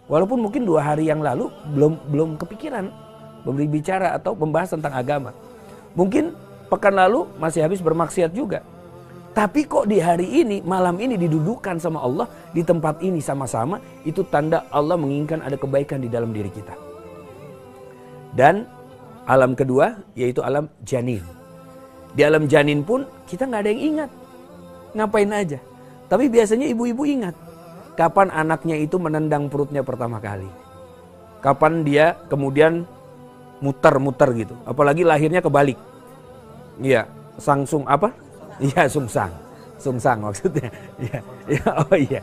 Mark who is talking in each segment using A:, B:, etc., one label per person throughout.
A: Walaupun mungkin 2 hari yang lalu belum kepikiran berbicara atau membahas tentang agama. Mungkin pekan lalu masih habis bermaksiat juga. Tapi kok di hari ini, malam ini didudukkan sama Allah di tempat ini sama-sama, itu tanda Allah menginginkan ada kebaikan di dalam diri kita. Dan alam kedua yaitu alam janin. Di alam janin pun kita nggak ada yang ingat. Ngapain aja. Tapi biasanya ibu-ibu ingat. Kapan anaknya itu menendang perutnya pertama kali. Kapan dia kemudian muter-muter gitu. Apalagi lahirnya kebalik. Iya, sangsung apa? Iya, sungsang. Sungsang maksudnya. Iya, ya, oh iya.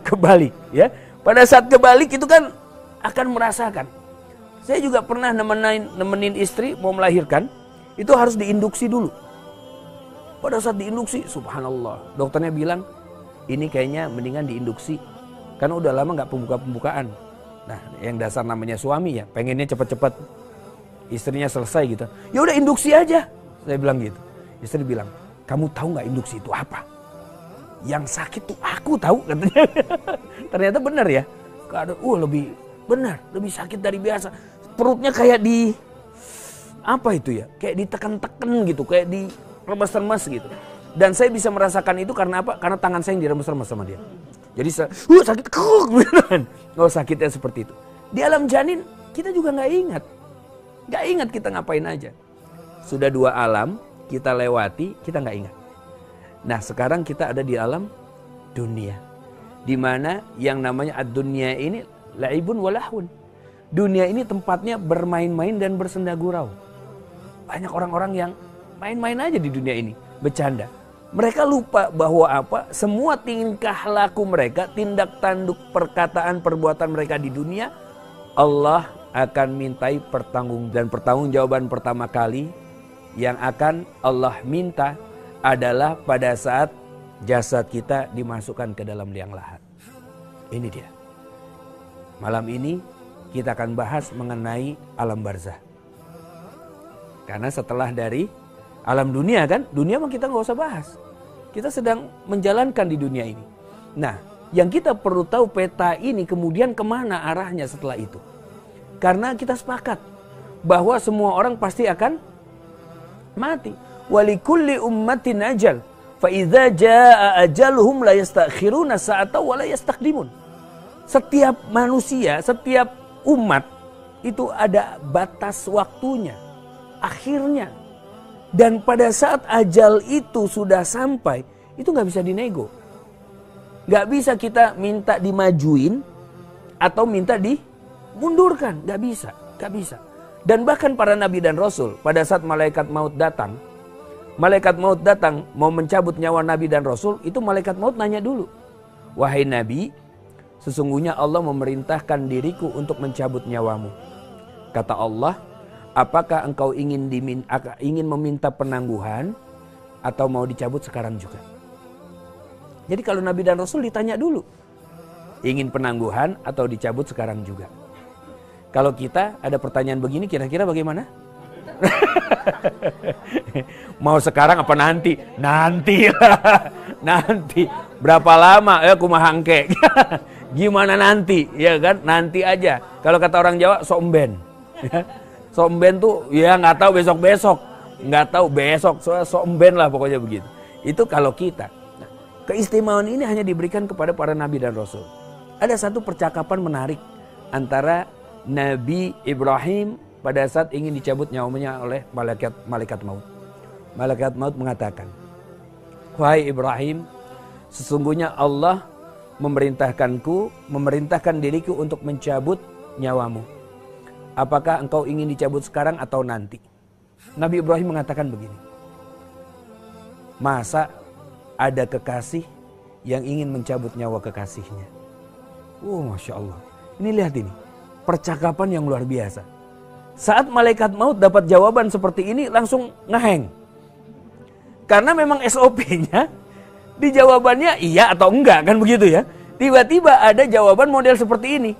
A: Kebalik ya. Pada saat kebalik itu kan akan merasakan. Saya juga pernah nemenin istri mau melahirkan, itu harus diinduksi dulu. Pada saat diinduksi, subhanallah, dokternya bilang, ini kayaknya mendingan diinduksi, karena udah lama nggak pembukaan. Nah, yang dasar namanya suami ya, pengennya cepat-cepat istrinya selesai gitu. Ya udah induksi aja, saya bilang gitu. Istri bilang, kamu tahu nggak induksi itu apa? Yang sakit tuh aku tahu katanya. Ternyata benar ya. Lebih benar, lebih sakit dari biasa. Perutnya kayak di apa itu ya? Kayak ditekan-tekan gitu, kayak di remes-remes gitu. Dan saya bisa merasakan itu karena apa? Karena tangan saya yang diremes-remes sama dia. Jadi sakit oh sakitnya seperti itu. Di alam janin kita juga nggak ingat. Nggak ingat kita ngapain aja. Sudah 2 alam kita lewati, kita nggak ingat. Nah sekarang kita ada di alam dunia. Dimana yang namanya ad-dunya ini laibun walahun. Dunia ini tempatnya bermain-main dan bersenda gurau. Banyak orang-orang yang main-main aja di dunia ini, bercanda. Mereka lupa bahwa apa? Semua tingkah laku mereka, tindak tanduk perkataan perbuatan mereka di dunia, Allah akan mintai pertanggungjawaban pertama kali yang akan Allah minta adalah pada saat jasad kita dimasukkan ke dalam liang lahat. Ini dia. Malam ini kita akan bahas mengenai alam barzah. Karena setelah dari alam dunia kan, dunia mah kita nggak usah bahas. Kita sedang menjalankan di dunia ini. Nah, yang kita perlu tahu peta ini kemudian kemana arahnya setelah itu. Karena kita sepakat bahwa semua orang pasti akan mati. Walikulli ummatin ajal. Fa idza jaa ajaluhum la yastakhiruna sa'atan wa la yastaqdimun. Setiap manusia, setiap umat itu ada batas waktunya, akhirnya. Dan pada saat ajal itu sudah sampai, itu nggak bisa dinego. Nggak bisa kita minta dimajuin atau minta dimundurkan, nggak bisa, nggak bisa. Dan bahkan para nabi dan rasul pada saat malaikat maut datang mau mencabut nyawa nabi dan rasul, itu malaikat maut nanya dulu, wahai nabi, sesungguhnya Allah memerintahkan diriku untuk mencabut nyawamu. Kata Allah, apakah engkau ingin meminta penangguhan atau mau dicabut sekarang juga? Jadi kalau nabi dan rasul ditanya dulu, ingin penangguhan atau dicabut sekarang juga? Kalau kita ada pertanyaan begini, kira-kira bagaimana? Mau sekarang apa nanti? Nanti lah. Nanti. Berapa lama? Kumahangke. Gimana nanti? Ya kan? Nanti aja. Kalau kata orang Jawa, somben. Somben tuh ya nggak tahu besok-besok. Nggak tahu besok. Somben lah pokoknya begitu. Itu kalau kita. Nah, keistimewaan ini hanya diberikan kepada para nabi dan rasul. Ada satu percakapan menarik antara Nabi Ibrahim pada saat ingin dicabut nyawanya oleh malaikat maut. Malaikat maut mengatakan, wahai Ibrahim, sesungguhnya Allah memerintahkan diriku untuk mencabut nyawamu. Apakah engkau ingin dicabut sekarang atau nanti? Nabi Ibrahim mengatakan begini, masa ada kekasih yang ingin mencabut nyawa kekasihnya? Masya Allah. Ini lihat ini, percakapan yang luar biasa. Saat malaikat maut dapat jawaban seperti ini langsung ngeheng. Karena memang SOP-nya di jawabannya iya atau enggak kan begitu ya. Tiba-tiba ada jawaban model seperti ini.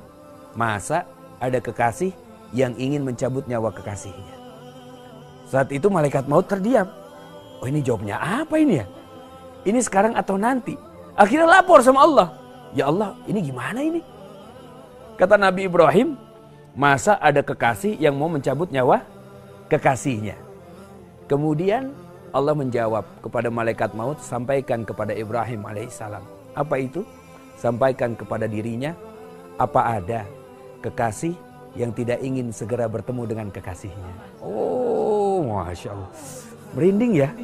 A: Masa ada kekasih yang ingin mencabut nyawa kekasihnya? Saat itu malaikat maut terdiam. Oh ini jawabnya apa ini ya? Ini sekarang atau nanti? Akhirnya lapor sama Allah. Ya Allah ini gimana ini? Kata Nabi Ibrahim, masa ada kekasih yang mau mencabut nyawa kekasihnya? Kemudian Allah menjawab kepada malaikat maut, sampaikan kepada Ibrahim alaihissalam. Apa itu? Sampaikan kepada dirinya, apa ada kekasih yang tidak ingin segera bertemu dengan kekasihnya? Oh, Masya Allah. Merinding ya.